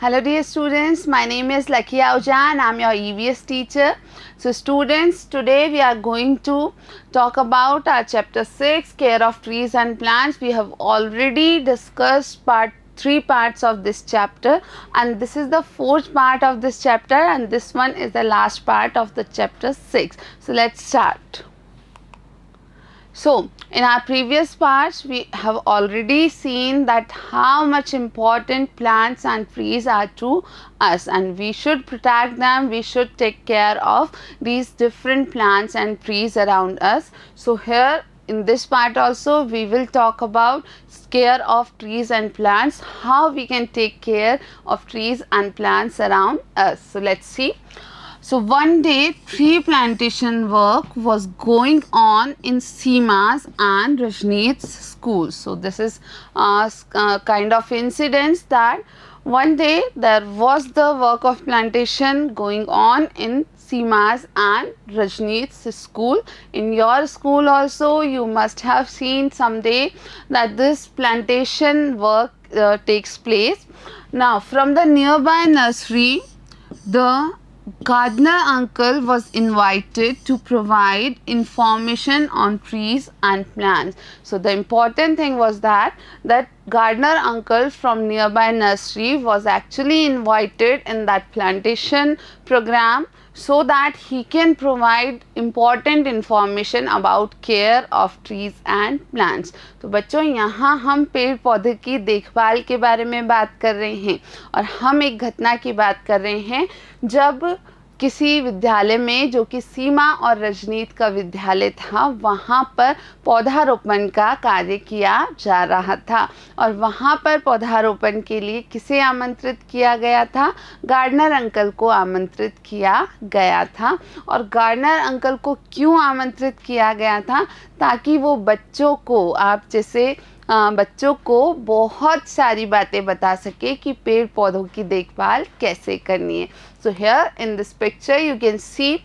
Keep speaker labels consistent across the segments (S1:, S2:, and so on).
S1: Hello dear students, my name is Lucky Ahuja and I am your EVS teacher. So students, today we are going to talk about our chapter 6, care of trees and plants. We have already discussed three parts of this chapter, and this is the fourth part of this chapter, and this one is the last part of the chapter 6. So let's start. So in our previous parts we have already seen that how much important plants and trees are to us, and we should protect them, we should take care of these different plants and trees around us. So here in this part also we will talk about care of trees and plants, how we can take care of trees and plants around us. So let's see. So one day tree plantation work was going on in Seema's and Rajneet's school. So this is kind of incidents that one day there was the work of plantation going on in Seema's and Rajneet's school. In your school also you must have seen someday that this plantation work takes place. Now from the nearby nursery, the gardener uncle was invited to provide information on trees and plants. So the important thing was that gardener uncle from nearby nursery was actually invited in that plantation program so that he can provide important information about care of trees and plants. तो बच्चों यहाँ हम पेड़ पौधे की देखभाल के बारे में बात कर रहे हैं और हम एक घटना की बात कर रहे हैं जब किसी विद्यालय में, जो कि सीमा और रजनीत का विद्यालय था, वहाँ पर पौधारोपण का कार्य किया जा रहा था और वहाँ पर पौधारोपण के लिए किसे आमंत्रित किया गया था? गार्डनर अंकल को आमंत्रित किया गया था। और गार्डनर अंकल को क्यों आमंत्रित किया गया था? ताकि वो बच्चों को, आप जैसे बच्चों को बहुत सारी बातें बता सके कि पेड़ पौधों की देखभाल कैसे करनी है. So here in this picture you can see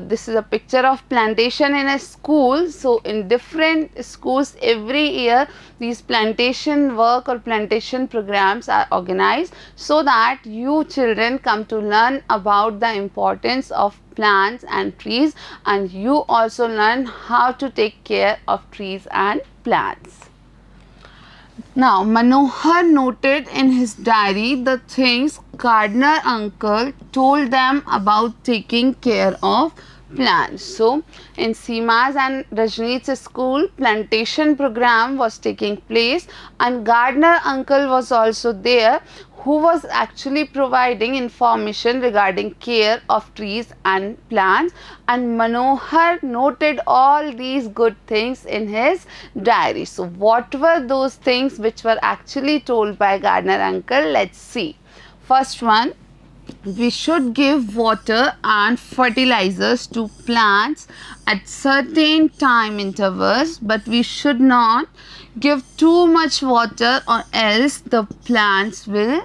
S1: this is a picture of plantation in a school. So in different schools every year these plantation work or plantation programs are organized so that you children come to learn about the importance of plants and trees, and you also learn how to take care of trees and plants. Now, Manohar noted in his diary the things gardener uncle told them about taking care of plants. So, in Seema's and Rajneet's school, plantation program was taking place and gardener uncle was also there, who was actually providing information regarding care of trees and plants, and Manohar noted all these good things in his diary. So what were those things which were actually told by gardener uncle? Let's see. First one, we should give water and fertilizers to plants at certain time intervals, but we should not give too much water or else the plants will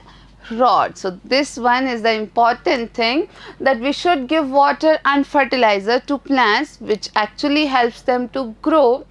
S1: rot. So this one is the important thing, that we should give water and fertilizer to plants which actually helps them to grow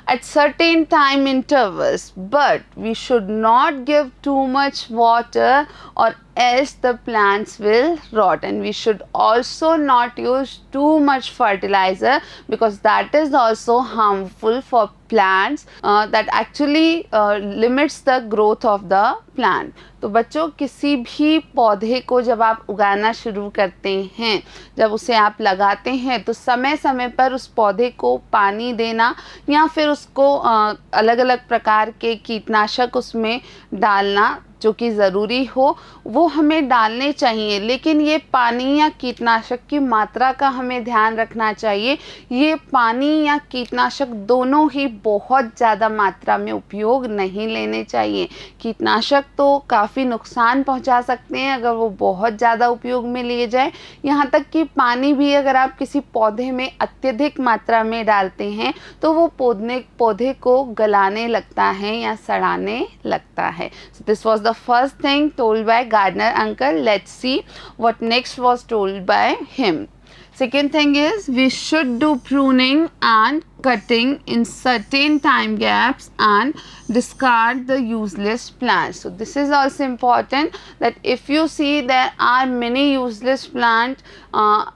S1: at certain time intervals, but we should not give too much water or else the plants will rot, and we should also not use too much fertilizer because that is also harmful for plants, that actually limits the growth of the plant. तो बच्चों किसी भी पौधे को जब आप उगाना शुरू करते हैं, जब उसे आप लगाते हैं तो समय समय पर उस पौधे को पानी देना या फिर उसको अलग अलग प्रकार के कीटनाशक उसमें डालना जो कि ज़रूरी हो वो हमें डालने चाहिए, लेकिन ये पानी या कीटनाशक की मात्रा का हमें ध्यान रखना चाहिए. ये पानी या कीटनाशक दोनों ही बहुत ज़्यादा मात्रा में उपयोग नहीं लेने चाहिए. कीटनाशक तो काफ़ी नुकसान पहुंचा सकते हैं अगर वो बहुत ज़्यादा उपयोग में लिए जाए. यहाँ तक कि पानी भी अगर आप किसी पौधे में अत्यधिक मात्रा में डालते हैं तो वो पौधे को गलाने लगता है या सड़ाने लगता है. So this was the first thing told by gardener uncle. Let's see what next was told by him. Second thing is we should do pruning and cutting in certain time gaps and discard the useless plants. So this is also important, that if you see there are many useless plants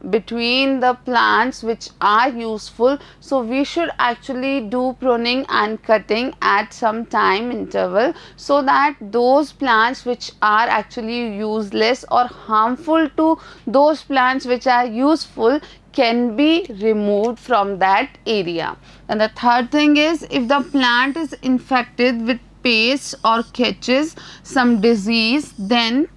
S1: between the plants which are useful, so we should actually do pruning and cutting at some time interval, so that those plants which are actually useless or harmful to those plants which are useful can be removed from that area. And the third thing is, if the plant is infected with pest or catches some disease, then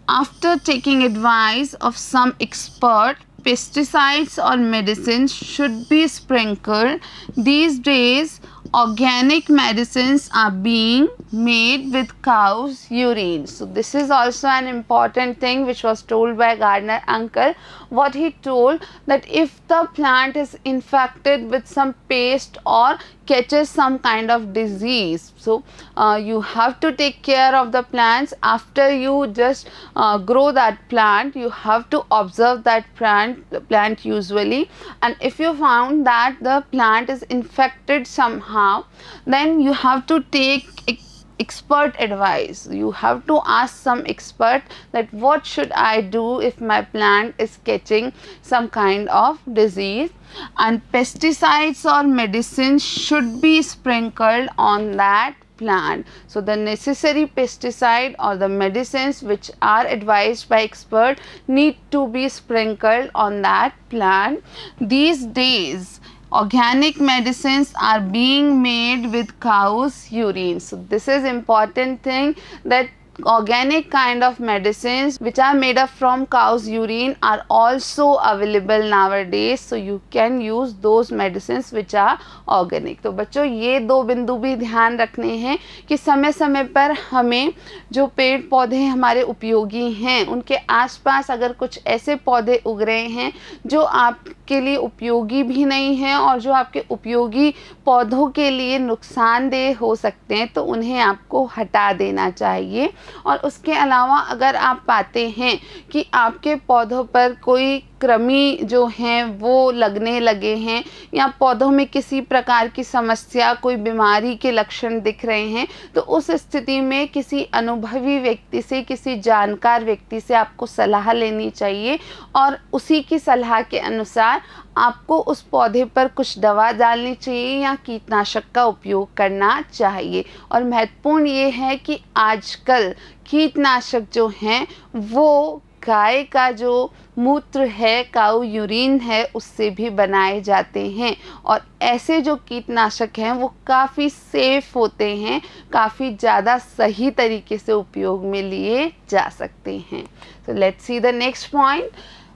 S1: after taking advice of some expert, pesticides or medicines should be sprinkled. These days organic medicines are being made with cow's urine. So this is also an important thing which was told by gardener uncle. What he told, that if the plant is infected with some pest or catches some kind of disease, so you have to take care of the plants. After you just grow that plant, you have to observe that plant usually, and if you found that the plant is infected somehow, then you have to take expert advice. You have to ask some expert that what should I do if my plant is catching some kind of disease, and pesticides or medicines should be sprinkled on that plant. So the necessary pesticide or the medicines which are advised by expert need to be sprinkled on that plant. These days organic medicines are being made with cow's urine. So this is important thing, that organic kind of medicines which are made up from cow's urine are also available nowadays, so you can use those medicines which are organic. तो बच्चों ये दो बिंदु भी ध्यान रखने हैं कि समय समय पर हमें जो पेड़ पौधे हमारे उपयोगी हैं उनके आसपास अगर कुछ ऐसे पौधे उग रहे हैं जो आपके लिए उपयोगी भी नहीं हैं और जो आपके उपयोगी पौधों के लिए नुकसानदेह हो सकते हैं, तो उन्हें आपको हटा देना चाहिए। और उसके अलावा अगर आप पाते हैं कि आपके पौधों पर कोई कृमि जो हैं वो लगने लगे हैं या पौधों में किसी प्रकार की समस्या, कोई बीमारी के लक्षण दिख रहे हैं, तो उस स्थिति में किसी अनुभवी व्यक्ति से, किसी जानकार व्यक्ति से आपको सलाह लेनी चाहिए और उसी की सलाह के अनुसार आपको उस पौधे पर कुछ दवा डालनी चाहिए या कीटनाशक का उपयोग करना चाहिए। और महत्वपूर्ण ये है कि आजकल कीटनाशक जो हैं वो गाय का जो मूत्र है, काऊ यूरिन है, उससे भी बनाए जाते हैं और ऐसे जो कीटनाशक हैं वो काफ़ी सेफ होते हैं, काफ़ी ज़्यादा सही तरीके से उपयोग में लिए जा सकते हैं। So let's see the next point.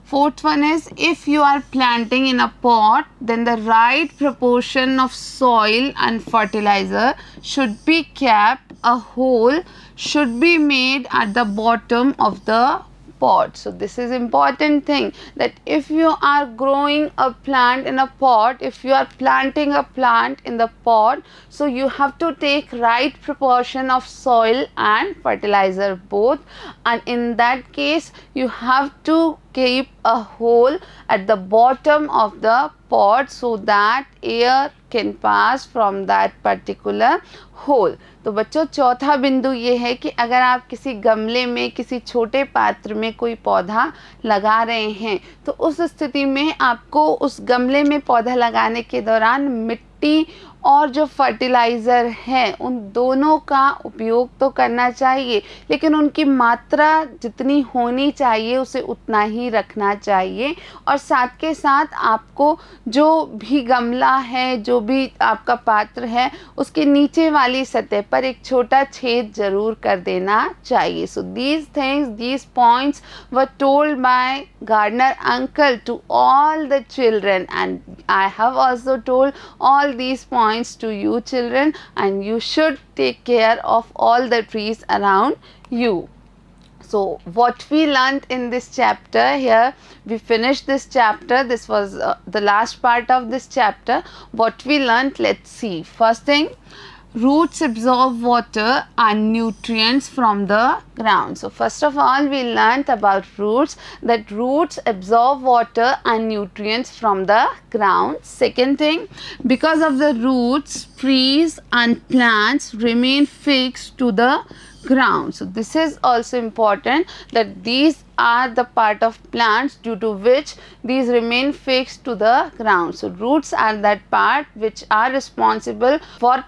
S1: Fourth one is, if you are planting in a pot, then the right proportion of soil and fertilizer should be kept. A hole should be made at the bottom of the pot. So this is important thing, that if you are growing a plant in a pot, if you are planting a plant in the pot, so you have to take right proportion of soil and fertilizer both, and in that case you have to keep a hole at the bottom of the pot so that air can pass from that particular hole. तो बच्चों चौथा बिंदु ये है कि अगर आप किसी गमले में, किसी छोटे पात्र में कोई पौधा लगा रहे हैं, तो उस स्थिति में आपको उस गमले में पौधा लगाने के दौरान मिट्टी और जो फर्टिलाइज़र है उन दोनों का उपयोग तो करना चाहिए, लेकिन उनकी मात्रा जितनी होनी चाहिए उसे उतना ही रखना चाहिए। और साथ के साथ आपको जो भी गमला है, जो भी आपका पात्र है, उसके नीचे वाली सतह पर एक छोटा छेद ज़रूर कर देना चाहिए। So these things, these points were told by gardener uncle to all the children, and I have also told all these points to you children, and you should take care of all the trees around you. So what we learnt in this chapter, here we finished this chapter. This was the last part of this chapter. What we learnt, let's see. First thing, roots absorb water and nutrients from the ground. So first of all, we learnt about roots, that roots absorb water and nutrients from the ground. Second thing, because of the roots, trees and plants remain fixed to the ground. So this is also important, that these are the part of plants due to which these remain fixed to the ground. So roots are that part which are responsible for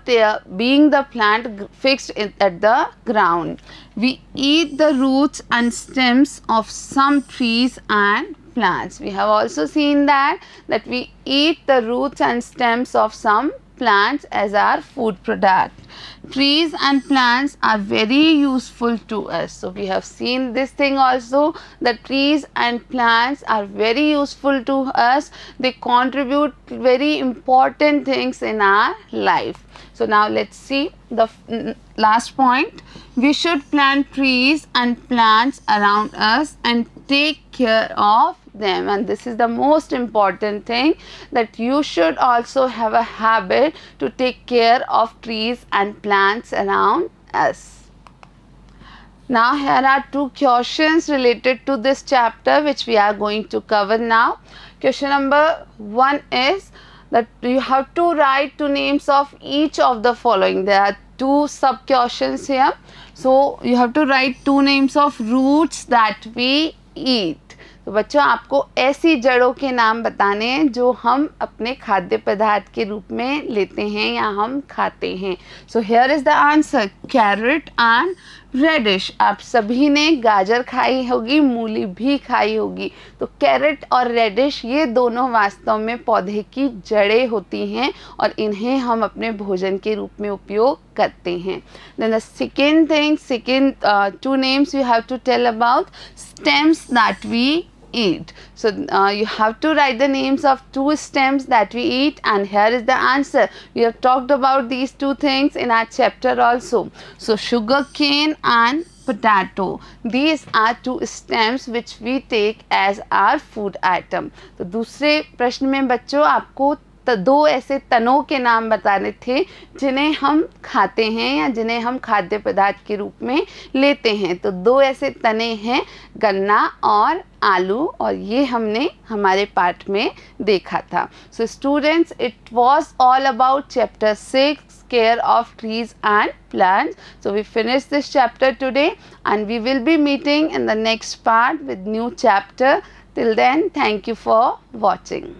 S1: being the plant fixed at the ground. We eat the roots and stems of some trees and plants. We have also seen that we eat the roots and stems of some plants as our food product. Trees and plants are very useful to us. So we have seen this thing also, that trees and plants are very useful to us. They contribute very important things in our life. So now let's see the last point. We should plant trees and plants around us and take care of them, and this is the most important thing, that you should also have a habit to take care of trees and plants around us. Now here are two questions related to this chapter which we are going to cover now. Question number 1 is that you have to write two names of each of the following. There are two sub questions here. So you have to write two names of roots that we eat. तो बच्चों आपको ऐसी जड़ों के नाम बताने हैं जो हम अपने खाद्य पदार्थ के रूप में लेते हैं या हम खाते हैं. So here is the answer, carrot and radish. आप सभी ने गाजर खाई होगी, मूली भी खाई होगी. तो कैरेट और रेडिश ये दोनों वास्तव में पौधे की जड़ें होती हैं और इन्हें हम अपने भोजन के रूप में उपयोग करते हैं. Then the second thing, two names you have to tell about stems that we eat. So you have to write the names of two stems that we eat, and here is the answer. We have talked about these two things in our chapter also. So sugar cane and potato, these are two stems which we take as our food item. तो दूसरे प्रश्न में बच्चों आपको दो ऐसे तनों के नाम बताने थे जिन्हें हम खाते हैं या जिन्हें हम खाद्य पदार्थ के रूप में लेते हैं. तो दो ऐसे तने हैं, गन्ना और आलू, और ये हमने हमारे पाठ में देखा था. So students, it was all about chapter 6, care of trees and plants. So we finished this chapter today and we will be meeting in the next part with new chapter. Till then, thank you for watching.